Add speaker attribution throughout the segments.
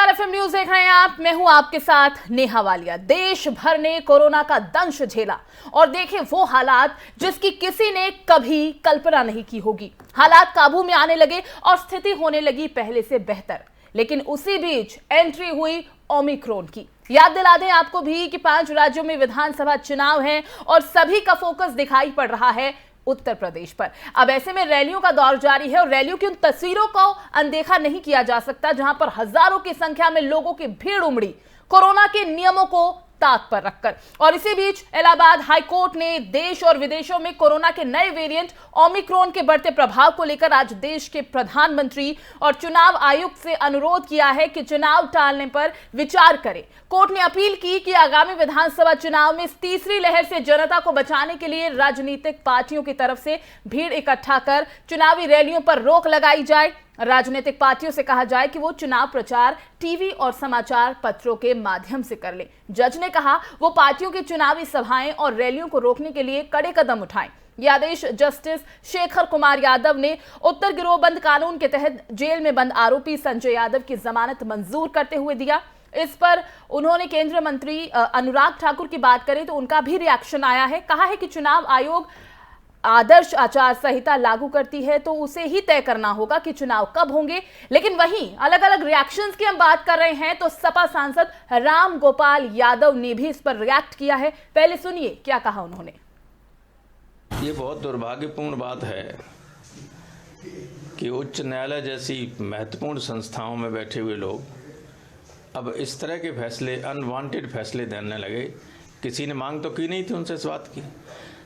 Speaker 1: नमस्कार, FM news देख रहे हैं आप। मैं हूं आपके साथ नेहा वालिया। देश भर ने कोरोना का दंश झेला और देखे वो हालात जिसकी किसी ने कभी कल्पना नहीं की होगी। हालात काबू में आने लगे और स्थिति होने लगी पहले से बेहतर। लेकिन उसी बीच एंट्री हुई ओमिक्रॉन की। याद दिला दें आपको भी कि 5 राज्यों में विधानसभा चुनाव हैं और सभी का फोकस दिखाई पड़ रहा है उत्तर प्रदेश पर। अब ऐसे में रैलियों का दौर जारी है और रैलियों की उन तस्वीरों को अनदेखा नहीं किया जा सकता जहां पर हजारों की संख्या में लोगों की भीड़ उमड़ी कोरोना के नियमों को ताक पर रखकर। और इसी बीच इलाहाबाद हाईकोर्ट ने देश और विदेशों में कोरोना के नए वेरिएंट ओमिक्रॉन के बढ़ते प्रभाव को लेकर आज देश के प्रधानमंत्री और चुनाव आयुक्त से अनुरोध किया है कि चुनाव टालने पर विचार करें। कोर्ट ने अपील की कि आगामी विधानसभा चुनाव में इस तीसरी लहर से जनता को बचाने के लिए राजनीतिक पार्टियों की तरफ से भीड़ इकट्ठा कर चुनावी रैलियों पर रोक लगाई जाए। राजनीतिक पार्टियों से कहा जाए कि वो चुनाव प्रचार टीवी और समाचार पत्रों के माध्यम से कर लें। जज ने कहा वो पार्टियों की चुनावी सभाएं और रैलियों को रोकने के लिए कड़े कदम उठाएं। यह आदेश जस्टिस शेखर कुमार यादव ने उत्तर गिरोहबंद कानून के तहत जेल में बंद आरोपी संजय यादव की जमानत मंजूर करते हुए दिया। इस पर उन्होंने केंद्रीय मंत्री अनुराग ठाकुर की बात करें तो उनका भी रिएक्शन आया है। कहा है कि चुनाव आयोग आदर्श आचार संहिता लागू करती है तो उसे ही तय करना होगा कि चुनाव कब होंगे। लेकिन वहीं अलग अलग रिएक्शंस की हम बात कर रहे हैं तो सपा सांसद राम गोपाल यादव ने भी इस पर रिएक्ट किया है। पहले सुनिए क्या कहा उन्होंने।
Speaker 2: ये बहुत दुर्भाग्यपूर्ण बात है कि उच्च न्यायालय जैसी महत्वपूर्ण संस्थाओं में बैठे हुए लोग अब इस तरह के फैसले, अनवांटेड फैसले देने लगे। किसी ने मांग तो की नहीं थी उनसे इस बात की।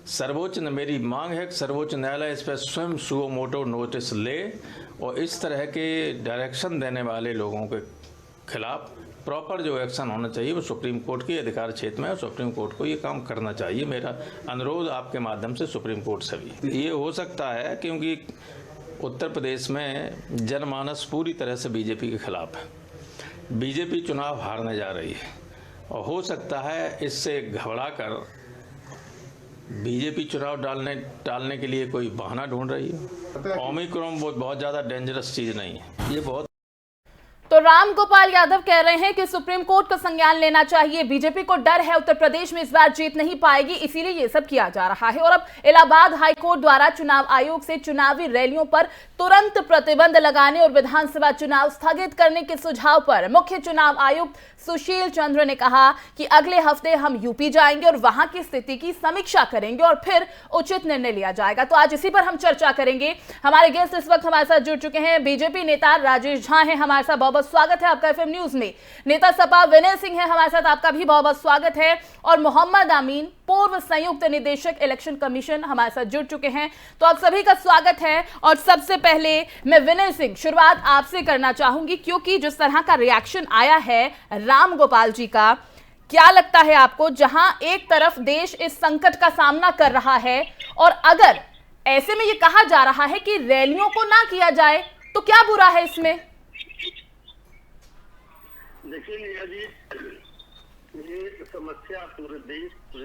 Speaker 2: सर्वोच्च ने मेरी मांग है कि सर्वोच्च न्यायालय इस पर स्वयं सुओ मोटो नोटिस ले और इस तरह के डायरेक्शन देने वाले लोगों के खिलाफ प्रॉपर जो एक्शन होना चाहिए वो सुप्रीम कोर्ट के अधिकार क्षेत्र में है। सुप्रीम कोर्ट को ये काम करना चाहिए। मेरा अनुरोध आपके माध्यम से सुप्रीम कोर्ट से भी ये हो सकता है क्योंकि उत्तर प्रदेश में जनमानस पूरी तरह से बीजेपी के खिलाफ है। बीजेपी चुनाव हारने जा रही है और हो सकता है इससे घबरा कर बीजेपी चुनाव टालने के लिए कोई बहाना ढूंढ रही है। ओमिक्रॉन बहुत ज़्यादा डेंजरस चीज़ नहीं है। ये बहुत
Speaker 1: तो राम गोपाल यादव कह रहे हैं कि सुप्रीम कोर्ट का संज्ञान लेना चाहिए। बीजेपी को डर है उत्तर प्रदेश में इस बार जीत नहीं पाएगी, इसीलिए ये सब किया जा रहा है। और अब इलाहाबाद हाईकोर्ट द्वारा चुनाव आयोग से चुनावी रैलियों पर तुरंत प्रतिबंध लगाने और विधानसभा चुनाव स्थगित करने के सुझाव पर मुख्य चुनाव आयुक्त सुशील चंद्र ने कहा कि अगले हफ्ते हम यूपी जाएंगे और वहां की स्थिति की समीक्षा करेंगे और फिर उचित निर्णय लिया जाएगा। तो आज इसी पर हम चर्चा करेंगे। हमारे गेस्ट इस वक्त हमारे साथ जुड़ चुके हैं। बीजेपी नेता राजेश झा हैं, हमारे साथ बहुत स्वागत है आपका एफएम न्यूज में। नेता सपा विनय सिंह है हमारे साथ, आपका भी बहुत स्वागत है। और मोहम्मद अमीन, पूर्व संयुक्त निदेशक इलेक्शन कमीशन, हमारे साथ जुड़ चुके हैं। तो आप सभी का स्वागत है। और सबसे पहले मैं विनय सिंह शुरुआत आपसे करना चाहूंगी क्योंकि जिस तरह का रिएक्शन आया है राम गोपाल जी का, क्या लगता है आपको, जहां एक तरफ देश इस संकट का सामना कर रहा है और अगर ऐसे में ये कहा जा रहा है कि रैलियों को ना किया जाए तो क्या बुरा है इसमें?
Speaker 3: देखिए नेहा जी, ये समस्या पूरे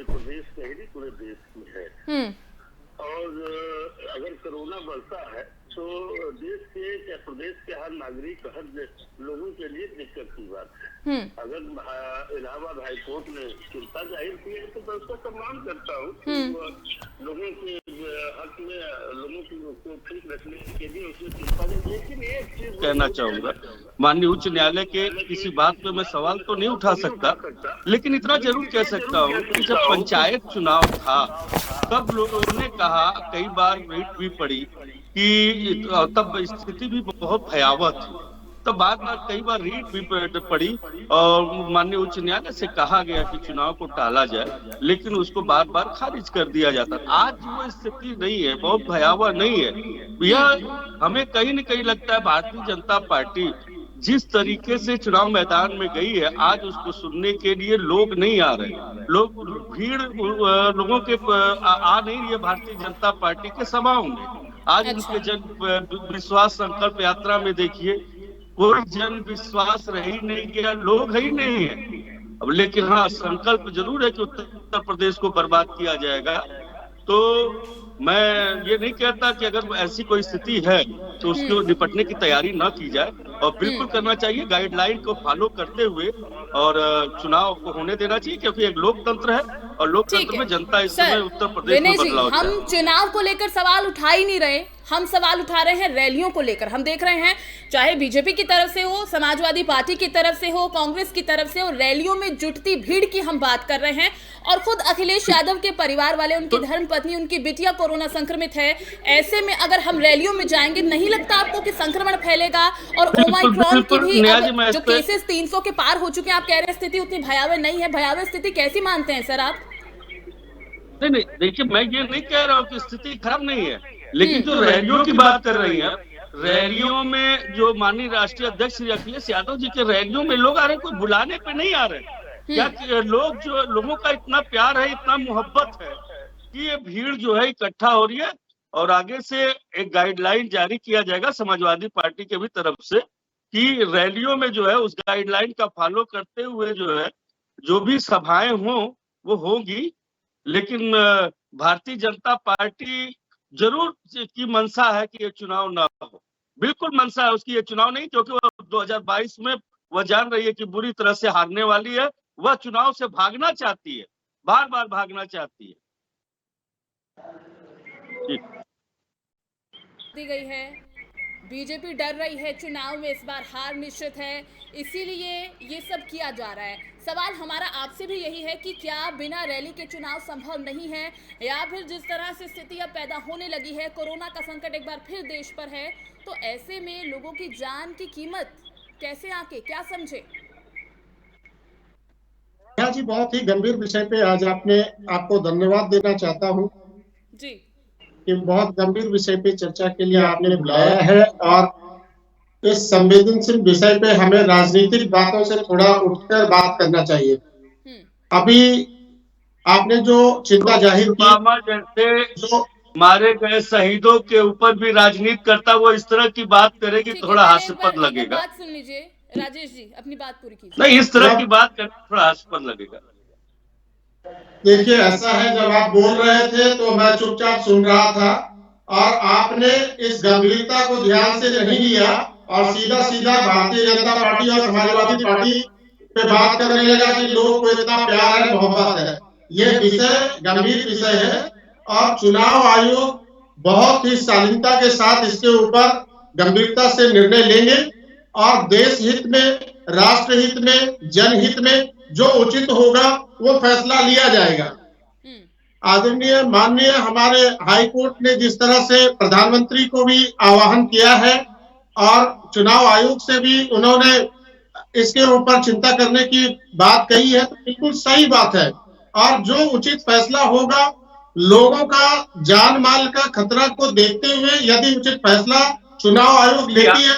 Speaker 3: प्रदेश में ही नहीं, पूरे देश में है। और अगर कोरोना बढ़ता है तो देश के या प्रदेश के हर नागरिक, हर लोगों के लिए दिक्कत की बात है। अगर इलाहाबाद हाईकोर्ट ने चिंता जाहिर की है तो मैं उसका सम्मान करता हूँ। लोगों के हक में, लोगों को ठीक रखने के लिए उसने चिंता नहीं। लेकिन एक चीज
Speaker 4: कहना चाहूंगा, माननीय उच्च न्यायालय के किसी बात पे मैं सवाल तो नहीं उठा सकता, लेकिन इतना जरूर कह सकता हूँ कि जब पंचायत चुनाव था तब लोगों ने कहा, कई बार रीट भी पड़ी कि तब स्थिति भी बहुत भयावह थी। तब बाद में कई बार रीट भी पड़ी और माननीय उच्च न्यायालय से कहा गया कि चुनाव को टाला जाए, लेकिन उसको बार बार खारिज कर दिया जाता। आज वो स्थिति नहीं है, बहुत भयावह नहीं है। यह हमें कहीं न कहीं लगता है भारतीय जनता पार्टी जिस तरीके से चुनाव मैदान में गई है, आज उसको सुनने के लिए लोग नहीं आ रहे। भीड़ लोगों के आ नहीं रही है भारतीय जनता पार्टी के सभाओं में। आज उनके जन विश्वास संकल्प यात्रा में देखिए, कोई जन विश्वास रह ही नहीं गया, लोग ही नहीं है। अब लेकिन हाँ, संकल्प जरूर है कि उत्तर प्रदेश को बर्बाद किया जाएगा। तो मैं ये नहीं कहता कि अगर ऐसी कोई स्थिति है तो उसको निपटने की तैयारी न की जाए, और बिल्कुल करना चाहिए, गाइडलाइन को फॉलो करते हुए, और चुनाव को होने देना चाहिए, क्योंकि एक लोकतंत्र है और
Speaker 1: ठीक
Speaker 4: लोकतंत्र
Speaker 1: है
Speaker 4: में जनता इस समय
Speaker 1: सर,
Speaker 4: उत्तर प्रदेश में
Speaker 1: विनय जी,
Speaker 4: बदलाव
Speaker 1: हम
Speaker 4: चाहती है।
Speaker 1: चुनाव को लेकर सवाल उठा ही नहीं रहे, हम सवाल उठा रहे हैं रैलियों को लेकर। हम देख रहे हैं चाहे बीजेपी की तरफ से हो, समाजवादी पार्टी की तरफ से हो, कांग्रेस की तरफ से हो, रैलियों में जुटती भीड़ की हम बात कर रहे हैं। और खुद अखिलेश यादव के परिवार वाले, उनकी धर्मपत्नी, उनकी बिटिया कोरोना संक्रमित है। ऐसे में अगर हम रैलियों में जाएंगे, नहीं लगता आपको कि संक्रमण फैलेगा? और ओमाइक्रॉन की भी अब जो केसेस 300 के पार हो चुके हैं, आप कह रहे हैं स्थिति उतनी भयावह नहीं है। भयावह स्थिति कैसी मानते हैं सर आप?
Speaker 4: नहीं, देखिए, मैं ये नहीं कह रहा हूँ कि स्थिति खराब नहीं है, लेकिन जो रैलियों की बात कर रही हैं, रैलियों में जो माननीय राष्ट्रीय अध्यक्ष श्री अखिलेश यादव जी के रैलियों में लोग आ रहे हैं, कोई बुलाने पे नहीं आ रहे। क्या लोगों का इतना प्यार है, इतना मोहब्बत है कि ये भीड़ जो है इकट्ठा हो रही है। और आगे से एक गाइडलाइन जारी किया जाएगा समाजवादी पार्टी के भी तरफ से कि रैलियों में जो है उस गाइडलाइन का फॉलो करते हुए जो है जो भी सभाएं हों वो होगी। लेकिन भारतीय जनता पार्टी जरूर की मंशा है कि ये चुनाव ना हो, बिल्कुल मंशा है उसकी ये चुनाव नहीं, क्योंकि वह 2022 में वह जान रही है कि बुरी तरह से हारने वाली है। वह चुनाव से भागना चाहती है, बार बार भागना चाहती है।
Speaker 1: दी गई है, बीजेपी डर रही है, चुनाव में इस बार हार निश्चित है, इसीलिए ये सब किया जा रहा है। सवाल हमारा आपसे भी यही है कि क्या बिना रैली के चुनाव संभव नहीं है, या फिर जिस तरह से स्थिति अब पैदा होने लगी है, कोरोना का संकट एक बार फिर देश पर है, तो ऐसे में लोगों की जान की कीमत कैसे आके क्या समझे?
Speaker 5: जी, बहुत ही गंभीर विषय पे आज आपको धन्यवाद देना चाहता हूँ
Speaker 1: जी
Speaker 5: कि बहुत गंभीर विषय पे चर्चा के लिए आपने बुलाया है। और इस संवेदनशील विषय पे हमें राजनीतिक बातों से थोड़ा उठकर बात करना चाहिए। अभी आपने जो चिंता जाहिर की,
Speaker 4: जैसे मारे गए शहीदों के ऊपर भी राजनीति करता वो इस तरह की बात करेगी, थोड़ा हास्यास्पद लगेगा।
Speaker 1: बात सुन लीजिए राजेश जी, अपनी बात पूरी कीजिए।
Speaker 4: नहीं, इस तरह की बात करना थोड़ा हास्यास्पद लगेगा।
Speaker 5: देखिए, ऐसा है, जब आप बोल रहे थे तो मैं चुपचाप सुन रहा था, और आपने इस गंभीरता को ध्यान से नहीं लिया और सीधा सीधा भारतीय जनता पार्टी और समाजवादी पार्टी पे बात करने लगा कि लोग को इतना प्यार है, मोहब्बत है। ये विषय गंभीर विषय है और चुनाव आयोग बहुत ही शालीनता के साथ इसके ऊपर गंभीरता से निर्णय लेंगे और देश हित में, राष्ट्र हित में, जनहित में जो उचित होगा वो फैसला लिया जाएगा। आदरणीय माननीय हमारे हाई कोर्ट ने जिस तरह से प्रधानमंत्री को भी आह्वान किया है और चुनाव आयोग से भी उन्होंने इसके ऊपर चिंता करने की बात कही है, तो बिल्कुल सही बात है। और जो उचित फैसला होगा, लोगों का जान माल का खतरा को देखते हुए यदि उचित फैसला चुनाव आयोग लेती है,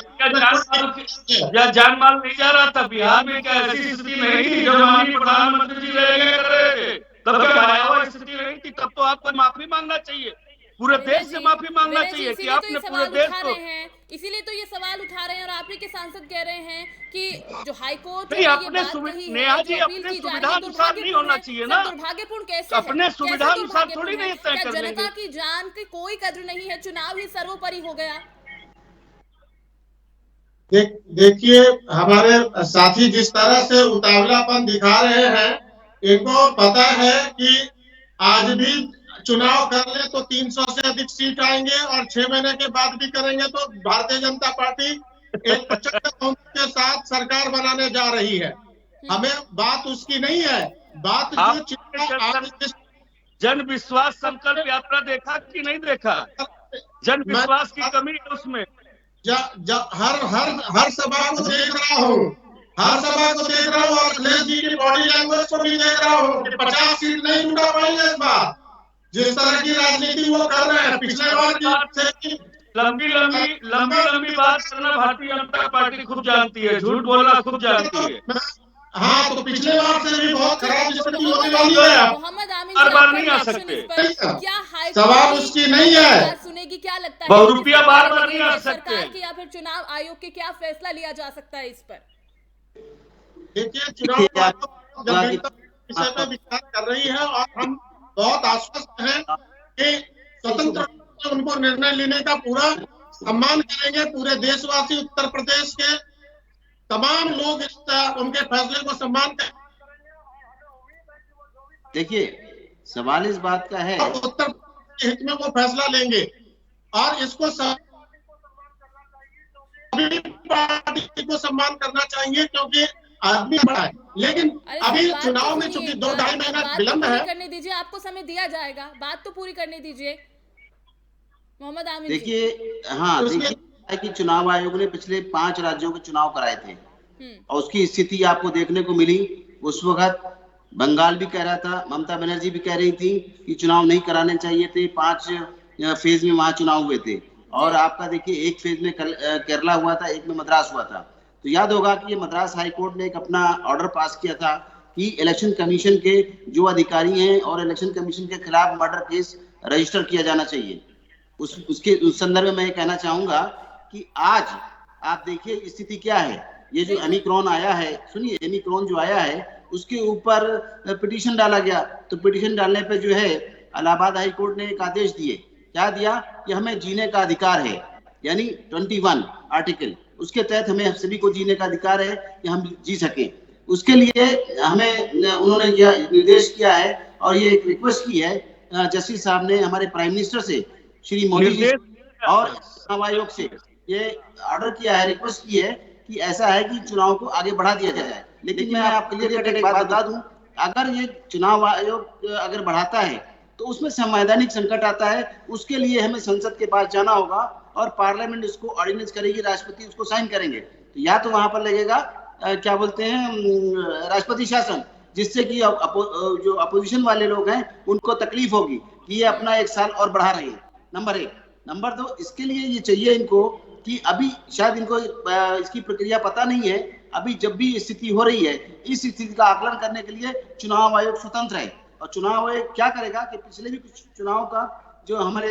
Speaker 4: या जान माल नहीं जा रहा था बिहार में? क्या ऐसी स्थिति नहीं थी जब माननीय प्रधानमंत्री जी कर रहे थे? तब भयावह स्थिति नहीं थी? तब तो आपको माफी मांगना चाहिए, पूरे देश से माफी मांगना चाहिए कि आपने पूरे देश को।
Speaker 1: इसीलिए तो ये सवाल उठा रहे हैं और आप ही के सांसद कह रहे हैं कि जो हाई कोर्ट
Speaker 4: नहीं, अपने नेहा जी अपने सुविधा अनुसार नहीं होना चाहिए ना।
Speaker 1: दुर्भाग्यपूर्ण कैसे?
Speaker 4: अपने सुविधा अनुसार थोड़ी नहीं तय कर देंगे।
Speaker 1: जनता की जान की कोई कद्र नहीं है, चुनाव ही सर्वोपरि हो गया।
Speaker 5: देखिए, हमारे साथी जिस तरह से उतावलापन दिखा रहे हैं, इनको पता है कि आज भी चुनाव कर ले तो 300 से अधिक सीट आएंगे और 6 महीने के बाद भी करेंगे तो भारतीय जनता पार्टी एक 75 बहुमत के साथ सरकार बनाने जा रही है। हमें बात उसकी नहीं है, बात जो
Speaker 4: जन विश्वास संकल्प यात्रा देखा कि नहीं देखा? जन विश्वास की कमी है उसमें।
Speaker 5: हर सभा को देख रहा हूँ, हर सभा को देख रहा हूँ और अखिलेश जी की बॉडी लैंग्वेज को भी देख रहा हूँ कि 50 सीट नहीं जुटा पाएंगे इस बार। जिस तरह की राजनीति वो कर रहे हैं, पिछले बार की लंबी बात करना भारतीय जनता पार्टी खूब जानती है, झूठ बोलना खूब जानती है। हाँ, तो पिछले बार से भी बहुत खराब स्थिति होने वाली है।
Speaker 4: हर बार नहीं आ सकते,
Speaker 5: सवाल उसकी नहीं है।
Speaker 1: सुनेगी क्या लगता है,
Speaker 4: बहुरूपिया बार नहीं आ सकते
Speaker 1: सरकार की या फिर चुनाव आयोग के क्या फैसला लिया जा सकता है इस पर?
Speaker 5: देखिए, चुनाव आयोग गंभीरता विषय पर विचार कर रही है और हम बहुत आश्वस्त हैं कि स्वतंत्र उनको निर्णय लेने का पूरा सम्मान करेंगे। पूरे देशवासी, उत्तर प्रदेश के तमाम लोग उनके फैसले को सम्मान करेंगे।
Speaker 6: देखिए, सवाल इस बात का है,
Speaker 5: उत्तर प्रदेश के हित में वो फैसला लेंगे और इसको सभी पार्टी को सम्मान करना चाहिए, क्योंकि आदमी बड़ा है। लेकिन अभी चुनाव में चूंकि 2-2.5 महीना विलंब है,
Speaker 1: करने दीजिए, आपको समय दिया जाएगा, बात तो पूरी करने दीजिए मोहम्मद आमिर।
Speaker 6: देखिए, हाँ, देखिए कि चुनाव आयोग ने पिछले 5 राज्यों के चुनाव कराए थे और उसकी स्थिति आपको देखने को मिली। उस वक्त बंगाल भी कह रहा था, ममता बनर्जी भी कह रही थी कि चुनाव नहीं कराने चाहिए थे। 5 फेज में वहां चुनाव हुए थे और आपका देखिए एक फेज में केरला हुआ था, एक में मद्रास हुआ था। तो याद होगा कि ये मद्रास हाई कोर्ट ने एक अपना ऑर्डर पास किया था कि इलेक्शन कमीशन के जो अधिकारी हैं और इलेक्शन कमीशन के खिलाफ मर्डर केस रजिस्टर किया जाना चाहिए। उस संदर्भ में मैं कहना चाहूंगा कि आज आप देखिए स्थिति क्या है। ये जो ओमिक्रॉन आया है, सुनिए, ओमिक्रॉन जो आया है उसके ऊपर पिटीशन डाला गया। तो पिटीशन डालने पे जो है इलाहाबाद हाई कोर्ट ने एक आदेश दिए। क्या दिया कि हमें जीने का अधिकार है, यानी 21 आर्टिकल, उसके तहत हमें सभी को जीने का अधिकार है कि हम जी सके। उसके लिए हमें उन्होंने निर्देश किया है और ये एक रिक्वेस्ट की है जस्टिस साहब ने हमारे प्राइम मिनिस्टर से, श्री मोदी जी और चुनाव आयोग से ये ऑर्डर किया है, रिक्वेस्ट की है कि ऐसा है कि चुनाव को आगे बढ़ा दिया जाए। लेकिन मैं आपके लिए एक बात बता दूं, अगर ये चुनाव आयोग अगर बढ़ाता है तो उसमें संवैधानिक संकट आता है। उसके लिए हमें संसद के पास जाना होगा और पार्लियामेंट इसको ऑर्डिनेंस करेगी, राष्ट्रपति उसको साइन करेंगे। तो या तो वहां पर लगेगा क्या बोलते हैं राष्ट्रपति शासन, जिससे कि जो अपोजिशन वाले लोग हैं उनको तकलीफ होगी कि ये अपना 1 साल और बढ़ा रहे हैं। नंबर 1। नंबर 2, इसके लिए ये चाहिए इनको कि अभी शायद इनको इसकी प्रक्रिया पता नहीं है। अभी जब भी स्थिति हो रही है, इस स्थिति का आकलन करने के लिए चुनाव आयोग स्वतंत्र है। और चुनाव आयोग क्या करेगा कि पिछले भी कुछ चुनाव का जो हमारे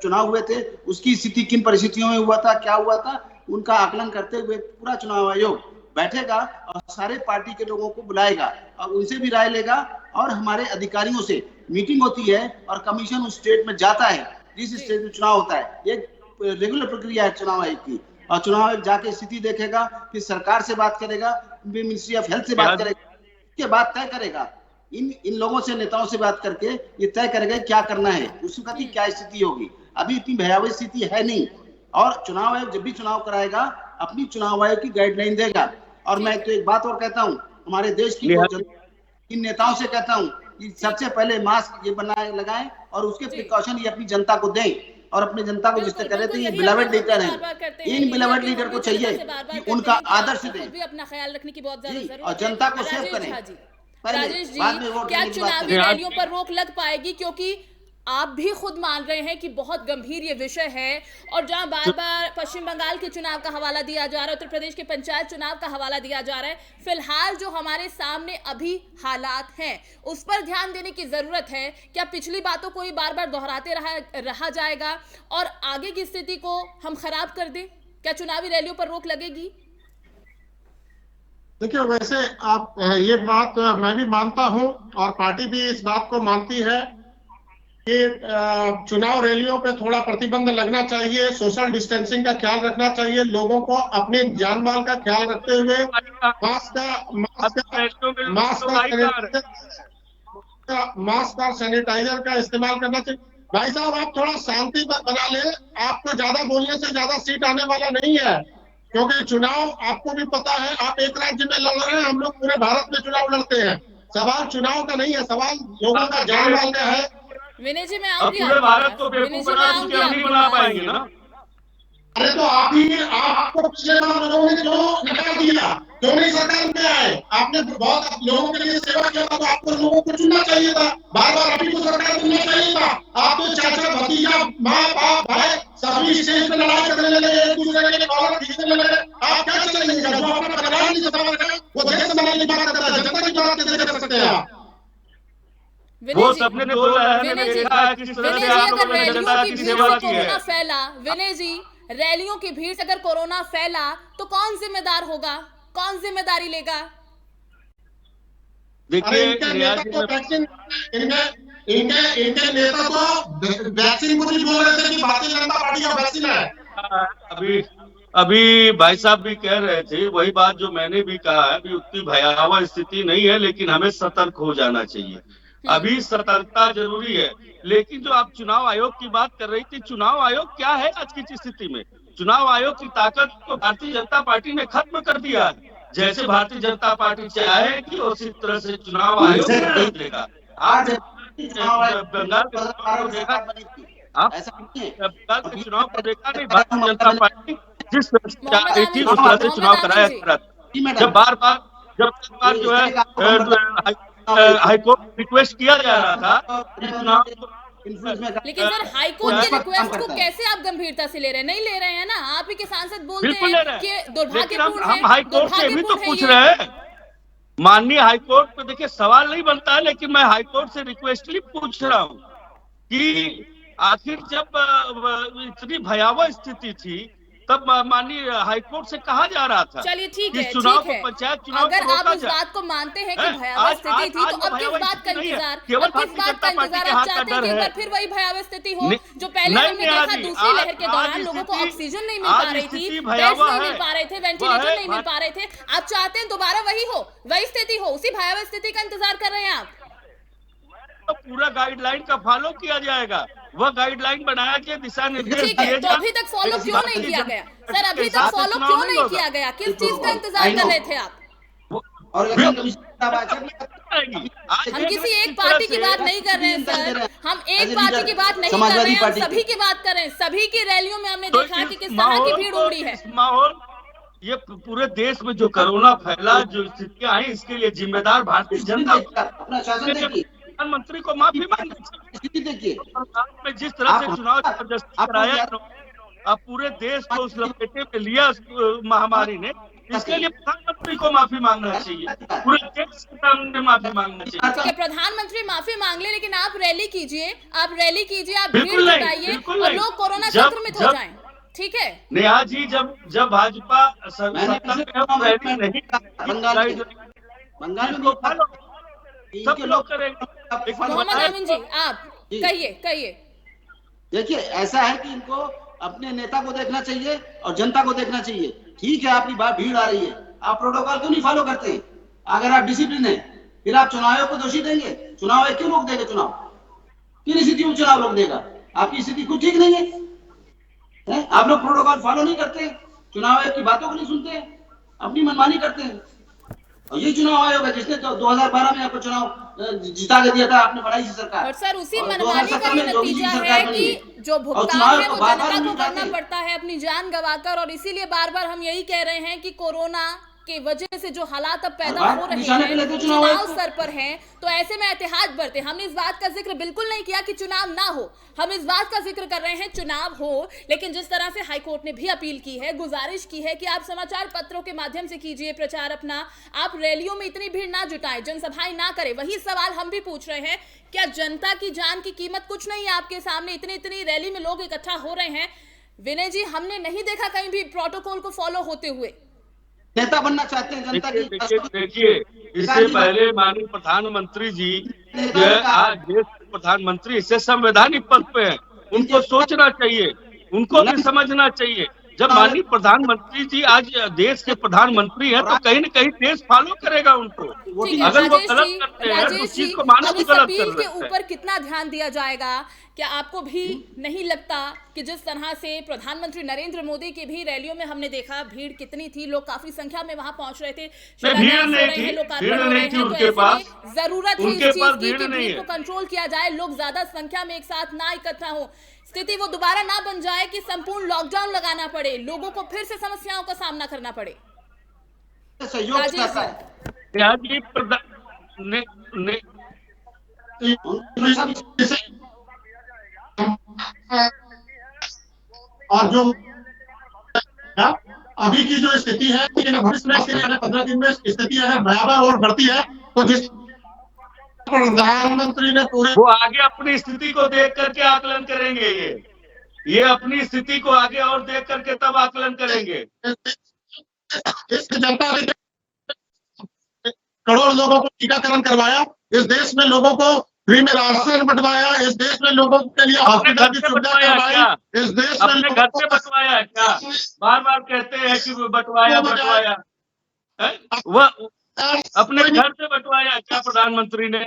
Speaker 6: चुनाव हुए थे उसकी स्थिति किन परिस्थितियों में हुआ था, क्या हुआ था, उनका आकलन करते हुए पूरा चुनाव आयोग बैठेगा और सारे पार्टी के लोगों को बुलाएगा और उनसे भी राय लेगा। और हमारे अधिकारियों से मीटिंग होती है और कमीशन उस स्टेट में जाता है जिस स्टेट में चुनाव होता है। ये रेगुलर प्रक्रिया है चुनाव आयोग की। और चुनाव आयोग जाके स्थिति देखेगा, फिर सरकार से बात करेगा, मिनिस्ट्री ऑफ हेल्थ से बात करेगा, उसके बाद तय करेगा। इन लोगों से, नेताओं से बात करके ये तय करेगा क्या करना है, उस वक्त क्या स्थिति होगी। अभी इतनी भयावह स्थिति है नहीं। और चुनाव आयोग जब भी चुनाव कराएगा अपनी चुनाव आयोग की गाइडलाइन देगा। और मैं तो एक बात और कहता हूँ, हमारे देश की इन नेताओं से कहता हूँ कि सबसे पहले मास्क ये बनाए लगाएं और उसके प्रिकॉशन ये अपनी जनता को दें और अपनी जनता को जिस तरह करे थे। ये बिलवेड लीडर हैं, इन बिलवेड लीडर को चाहिए कि उनका आदर्श दें,
Speaker 1: भी अपना ख्याल रखने की बहुत ज्यादा जरूरत है
Speaker 6: और जनता को सेव करें।
Speaker 1: राजेश जी, क्या चुनावी रैलियों पर रोक लग पाएगी? क्योंकि आप भी खुद मान रहे हैं कि बहुत गंभीर ये विषय है और जहां बार बार पश्चिम बंगाल के चुनाव का हवाला दिया जा रहा है, उत्तर प्रदेश के पंचायत चुनाव का हवाला दिया जा रहा है, फिलहाल जो हमारे सामने अभी हालात हैं उस पर ध्यान देने की जरूरत है। क्या पिछली बातों को ही बार बार दोहराते रहा जाएगा और आगे की स्थिति को हम खराब कर दें? क्या चुनावी रैलियों पर रोक लगेगी?
Speaker 5: देखिए, वैसे आप ये बात मैं भी मानता हूं और पार्टी भी इस बात को मानती है कि चुनाव रैलियों पे थोड़ा प्रतिबंध लगना चाहिए, सोशल डिस्टेंसिंग का ख्याल रखना चाहिए, लोगों को अपने जान माल का ख्याल रखते हुए मास्क और सैनिटाइजर का इस्तेमाल करना चाहिए। भाई साहब, आप थोड़ा शांति बना ले, आपको ज्यादा बोलने से ज्यादा सीट आने वाला नहीं है, क्योंकि चुनाव आपको भी पता है, आप एक राज्य में लड़ रहे हैं, हम लोग पूरे भारत में चुनाव लड़ते हैं। सवाल चुनाव का नहीं है, सवाल लोगों का जान माल का है।
Speaker 1: विनय जी, मैं
Speaker 4: पूरे भारत को बेवकूफ नहीं बना पाएंगे ना।
Speaker 5: अरे तो आपको पिछले बार लोगों ने जो निकाल दिया, क्यों नहीं सरकार में आए? आपने बहुत लोगों के लिए सेवा किया था, तो आपको लोगों को चुनना चाहिए था, बार बार अभी को सरकार चुनना चाहिए था। आप तो चाचा भतीजा माँ बाप भाई सभी स्टेज पे लड़ाई करने लगे, एक दूसरे के कॉलर खींचने लगे। आप क्या चलेंगे? जो अपना परिवार नहीं सफा रखा वो देश संभालने की बात करता है, जनता की बात कैसे कर सकते हैं आप?
Speaker 4: वो सबने बोला है, मैंने देखा है किस तरह से आप लोगों ने जनता की सेवा की है।
Speaker 1: फैला विनय जी, रैलियों की भीड़ से अगर कोरोना फैला तो कौन जिम्मेदार होगा, कौन जिम्मेदारी लेगा?
Speaker 5: देखिए, इनके नेता तो वैक्सीन को भी बोल रहे थे कि भारतीय जनता पार्टी का वैक्सीन है।
Speaker 4: अभी भाई साहब भी कह रहे थे वही बात जो मैंने भी कहा है, अभी उतनी भयावह स्थिति नहीं है, लेकिन हमें सतर्क हो जाना चाहिए। अभी सतर्कता जरूरी है। लेकिन जो आप चुनाव आयोग की बात कर रही थी, चुनाव आयोग क्या है आज की स्थिति में? चुनाव आयोग की ताकत को भारतीय जनता पार्टी ने खत्म कर दिया है। जैसे भारतीय जनता पार्टी चाहेगी उसी तरह से चुनाव आयोग देगा। आज बंगाल के चुनाव को देखा, आप बंगाल के चुनाव को देखा नहीं, भारतीय जनता पार्टी जिस तरह से चाह रही थी उस तरह से चुनाव कराया जा रहा था। जब बार बार जो है हाईकोर्ट रिक्वेस्ट किया जा रहा था चुनाव।
Speaker 1: लेकिन सर हाईकोर्ट की रिक्वेस्ट को कैसे आप गंभीरता से ले रहे हैं? नहीं ले रहे हैं ना, आप ही के सांसद बोलते हैं कि दुर्भाग्यपूर्ण है।
Speaker 4: हम हाईकोर्ट से भी तो पूछ रहे हैं, माननीय हाईकोर्ट पे देखिए सवाल नहीं बनता है, लेकिन मैं हाईकोर्ट से रिक्वेस्टली पूछ रहा हूँ कि आखिर जब इतनी भयावह स्थिति थी तब माननीय हाईकोर्ट से कहा जा रहा था।
Speaker 1: चलिए ठीक है,
Speaker 4: चुनाव
Speaker 1: ठीक है।
Speaker 4: को पंचायत चुनाव
Speaker 1: अगर आप इस बात को मानते हैं कि भयावह स्थिति थी तो अब किस बात का इंतजार? आप चाहते हैं कि एक बार फिर वही भयावह स्थिति हो जो पहले हमने देखा दूसरी लहर के दौरान? लोगों को ऑक्सीजन नहीं मिल पा रही थी, बेड्स नहीं मिल पा रहे थे, वेंटिलेटर नहीं मिल पा रहे थे। आप चाहते हैं दोबारा वही हो, वही स्थिति हो, उसी भयावह स्थिति का इंतजार कर रहे हैं आप?
Speaker 4: तो पूरा गाइडलाइन का फॉलो किया जाएगा, वह गाइडलाइन बनाया गया, दिशा निर्देश
Speaker 1: ठीक है, तो अभी तक फॉलो क्यों नहीं किया गया सर? अभी तक फॉलो क्यों नहीं किया गया? किस चीज का इंतजार कर रहे थे आप? हम किसी एक पार्टी की बात नहीं कर रहे हैं सर, हम एक पार्टी की बात नहीं कर रहे हैं, हम सभी की बात कर रहे हैं। सभी की रैलियों में हमने देखा कि किस तरह की भीड़ उमड़ी है।
Speaker 4: माहौल ये पूरे देश में जो कोरोना फैला, जो स्थितियां आई, इसके लिए जिम्मेदार भारतीय जनता प्रधानमंत्री को माफी मांगनी चाहिए। में जिस तरह से चुनाव जबरदस्ती कराया, अब पूरे देश को उस लपेटे में लिया महामारी ने, इसके लिए प्रधानमंत्री को माफी मांगना चाहिए, पूरे देश के सामने माफी मांगना चाहिए।
Speaker 1: प्रधानमंत्री माफी मांग ले, लेकिन आप रैली कीजिए, आप रैली कीजिए, आप भीड़ जुटाइए और लोग कोरोना संक्रमित हो जाएं, ठीक है?
Speaker 4: नेहा जी, जब भाजपा सत्ता में रैली नहीं, बंगाल में सब लोग करेंगे।
Speaker 1: मोहम्मद अमीन जी, आप कहिए।
Speaker 6: देखिए, ऐसा है कि इनको अपने नेता को देखना चाहिए और जनता को देखना चाहिए। ठीक है, आपकी बात भीड़ आ रही है, आप प्रोटोकॉल क्यों नहीं फॉलो करते? अगर आप डिसिप्लिन है, फिर आप चुनाव आयोग को दोषी देंगे? चुनाव आयोग क्यों रोक देगा? चुनाव किन स्थिति में चुनाव रोक देगा? आपकी स्थिति खुद ठीक नहीं है? आप लोग प्रोटोकॉल फॉलो नहीं करते, चुनाव आयोग की बातों को नहीं सुनते, अपनी मनमानी करते हैं। और ये चुनाव आयोग है जिसने 2012 में आपको चुनाव जिता के दिया था, आपने बढ़ाई सरकार।
Speaker 1: और सर उसी मनमानी का ये नतीजा है कि जो भुगतान है वो जनता को करना पड़ता है अपनी जान गंवाकर। और इसीलिए बार बार हम यही कह रहे हैं कि कोरोना के वजह से जो हालात अब पैदा हो रहे हैं, चुनाव स्तर पर हैं, तो ऐसे में एहतियात बरते। हमने इस बात का जिक्र बिल्कुल नहीं किया कि चुनाव ना हो, हम इस बात का जिक्र कर रहे हैं चुनाव हो। लेकिन जिस तरह से हाईकोर्ट ने भी अपील की है, गुजारिश की है कि आप समाचार पत्रों के माध्यम से कीजिए प्रचार अपना, आप रैलियों में इतनी भीड़ ना जुटाएं, जनसभाएं ना करें। वही सवाल हम भी पूछ रहे हैं, क्या जनता की जान की कीमत कुछ नहीं है आपके सामने? इतनी रैली में लोग इकट्ठा हो रहे हैं। विनय जी, हमने नहीं देखा कहीं भी प्रोटोकॉल को फॉलो होते हुए।
Speaker 6: नेता बनना चाहते हैं जनता की।
Speaker 4: देखिए, इससे पहले माननीय प्रधानमंत्री जी आज देश के प्रधानमंत्री इससे संवैधानिक पद पे हैं, उनको सोचना चाहिए, उनको भी समझना चाहिए। जब माननीय प्रधानमंत्री जी आज देश के प्रधानमंत्री हैं तो कहीं न कहीं देश फॉलो करेगा उनको। अगर वो गलत करते हैं तो उस चीज को मानो गलत कर रहे हैं।
Speaker 1: के ऊपर कितना ध्यान दिया जाएगा? क्या आपको भी नहीं लगता कि जिस तरह से प्रधानमंत्री नरेंद्र मोदी की भी रैलियों में हमने देखा भीड़ कितनी थी, लोग काफी संख्या में वहां पहुंच रहे थे,
Speaker 4: भीड़ नहीं थी उनके पास,
Speaker 1: जरूरत है इस चीज की कि भीड़ को कंट्रोल किया जाए, लोग ज्यादा संख्या में एक साथ ना इकट्ठा हो, स्थिति वो दोबारा ना बन जाए कि संपूर्ण लॉकडाउन लगाना पड़े, लोगों को फिर से समस्याओं का सामना करना पड़े।
Speaker 5: और जो अभी की जो स्थिति है, भविष्य में 15 दिन में स्थिति है भयावह और बढ़ती है, तो जिस प्रधानमंत्री ने पूरे
Speaker 4: वो आगे अपनी स्थिति को देख करके आकलन करेंगे। ये अपनी स्थिति को आगे और देख करके तब आकलन करेंगे।
Speaker 5: इस जनता ने करोड़ लोगों को टीकाकरण करवाया, इस देश में लोगों को फ्री में राशन बंटवाया, इस देश में लोगों के लिए हॉस्पिटल की सुविधा करवाई, इस देश में
Speaker 4: अपने घर से बंटवाया क्या? बार बार कहते हैं कि बंटवाया बंटवाया, वह अपने घर से बंटवाया क्या प्रधानमंत्री ने?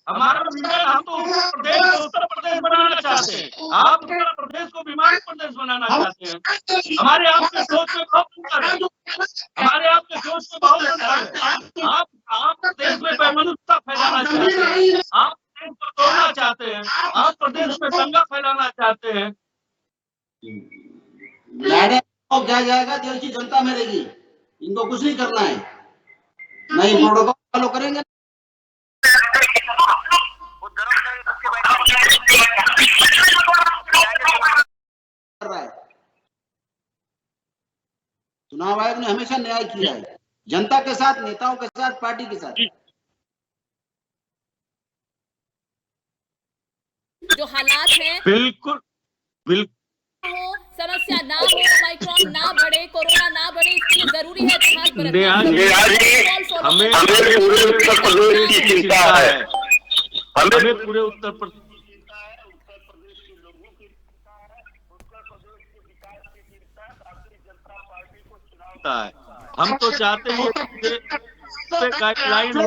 Speaker 4: हमारा विजन, हम तो उत्तर प्रदेश बनाना चाहते हैं, आप उत्तर प्रदेश को बीमारी प्रदेश बनाना चाहते हैं। हमारे आपके सोच में बहुत अंतर है, हमारे आपके सोच में बहुत अंतर है। आप देश में वैमनस्यता फैलाना चाहते हैं, आप देश को तोड़ना चाहते हैं, आप प्रदेश में दंगा फैलाना चाहते हैं।
Speaker 6: क्या जाएगा, देश की जनता मरेगी, इनको कुछ नहीं करना है, नहीं प्रोटोकॉल फॉलो करेंगे। चुनाव आयोग ने हमेशा न्याय किया है, जनता के साथ, नेताओं के साथ, पार्टी के साथ।
Speaker 1: जो हालात हैं
Speaker 4: बिल्कुल बिल्कुल
Speaker 1: हो, समस्या ना हो, माइक्रोन ना बढ़े, कोरोना ना बढ़े, इसलिए जरूरी है
Speaker 4: हमें पूरे उत्तर प्रदेश की चिंता है, हमें पूरे उत्तर प्रदेश
Speaker 3: के लोगों की चिंता है, उत्तर प्रदेश के विकास की चिंता, भारतीय जनता पार्टी को चुनाव
Speaker 4: है। हम तो चाहते हैं कि गाइडलाइन हो,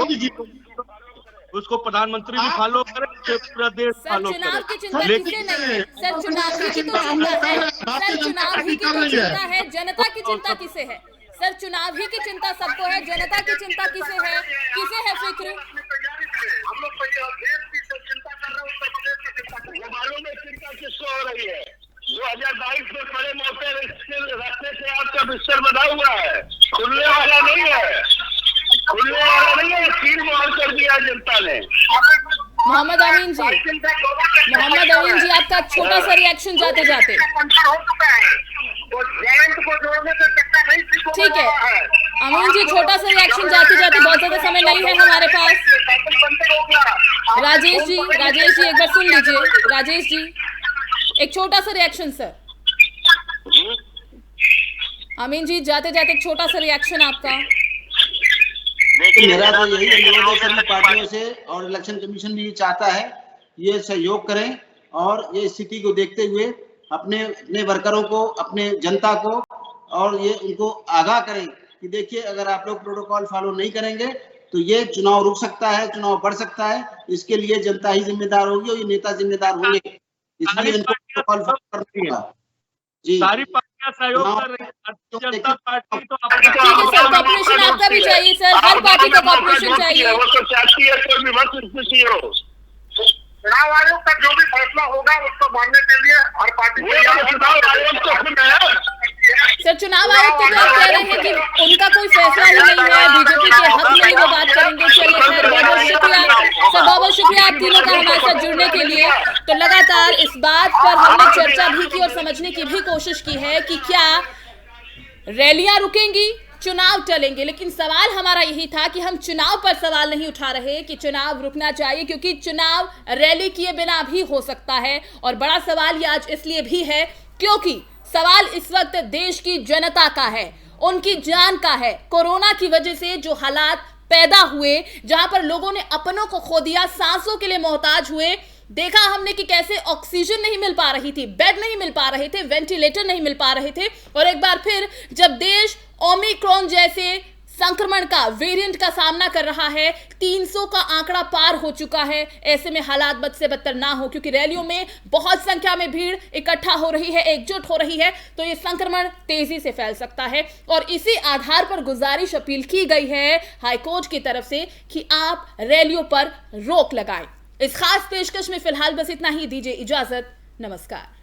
Speaker 4: उसको प्रधानमंत्री भी फॉलो करे, पूरा देश फॉलो करे।
Speaker 1: चुनाव की चिंता किसे नहीं है सर? चुनाव ही की तो चिंता है सर, चुनाव ही की तो चिंता है, जनता की चिंता किसे है सर? चुनाव ही की चिंता सबको है, जनता की चिंता किसे है? किसे है फिक्र?
Speaker 3: हम लोग देश की तो चिंता कर रहे हैं, उत्तर प्रदेश की चिंता कर रहे हैं। मालूम है चिंता किसको हो रही है? 2022 में बड़े मोटे रास्ते से आपका बिस्तर बना हुआ है, खुलने वाला नहीं है, खुलने वाला नहीं है, सील मोहर कर दिया जनता ने।
Speaker 1: मोहम्मद अमीन जी, आपका छोटा सा रिएक्शन जाते जाते। ठीक है अमीन जी, छोटा सा रिएक्शन जाते जाते, बहुत ज्यादा समय नहीं है हमारे पास। राजेश जी एक बार सुन लीजिए। राजेश जी, एक छोटा सा रिएक्शन सर। अमीन जी, जाते जाते एक छोटा सा रिएक्शन आपका।
Speaker 6: मेरा तो यही अनुरोध है सभी पार्टियों से, और इलेक्शन कमीशन भी चाहता है ये सहयोग करें, और ये स्थिति को देखते हुए अपने वर्करों को, अपने जनता को, और ये उनको आगाह करें कि देखिए अगर आप लोग प्रोटोकॉल फॉलो नहीं करेंगे तो ये चुनाव रुक सकता है, चुनाव बढ़ सकता है। इसके लिए जनता ही जिम्मेदार होगी और ये नेता जिम्मेदार होंगे, इसलिए इनको प्रोटोकॉल फॉलो करना होगा। जी,
Speaker 4: सारी पार्टियां सहयोग कर रही है, भारतीय जनता पार्टी तो
Speaker 1: ठीक है सर, कॉर्पोरेशन आपका भी चाहिए सर, हर पार्टी का कॉर्पोरेशन चाहिए।
Speaker 3: वो तो चाहती है कोई भी वक्त स्थिति हो, चुनाव आयोग का जो भी फैसला होगा उसको मानने के लिए हर पार्टी चुनाव आयोग तो खुद है
Speaker 1: सर। चुनाव आयोग तो कह रहे हैं कि उनका कोई फैसला ही नहीं है, बीजेपी के हक में ही वो बात करेंगे। चलिए खैर, बहुत बहुत शुक्रिया सर, बहुत बहुत शुक्रिया आप तीनों का हमारे साथ जुड़ने के लिए। तो लगातार इस बात पर हमने चर्चा भी की और समझने की भी कोशिश की है कि क्या रैलियां रुकेंगी, चुनाव टलेंगे, लेकिन सवाल हमारा यही था कि हम चुनाव पर सवाल नहीं उठा रहे कि चुनाव रुकना चाहिए, क्योंकि चुनाव रैली किए बिना भी हो सकता है। और बड़ा सवाल ये आज इसलिए भी है क्योंकि सवाल इस वक्त देश की जनता का है, उनकी जान का है। कोरोना की वजह से जो हालात पैदा हुए, जहां पर लोगों ने अपनों को खो दिया, सांसों के लिए मोहताज हुए, देखा हमने कि कैसे ऑक्सीजन नहीं मिल पा रही थी, बेड नहीं मिल पा रहे थे, वेंटिलेटर नहीं मिल पा रहे थे। और एक बार फिर जब देश ओमिक्रॉन जैसे संक्रमण का वेरिएंट का सामना कर रहा है, 300 का आंकड़ा पार हो चुका है, ऐसे में हालात बद से बदतर ना हो, क्योंकि रैलियों में बहुत संख्या में भीड़ इकट्ठा हो रही है, एकजुट हो रही है, तो ये संक्रमण तेजी से फैल सकता है। और इसी आधार पर गुजारिश अपील की गई है हाईकोर्ट की तरफ से कि आप रैलियों पर रोक लगाएं। इस खास पेशकश में फिलहाल बस इतना ही, दीजिए इजाजत, नमस्कार।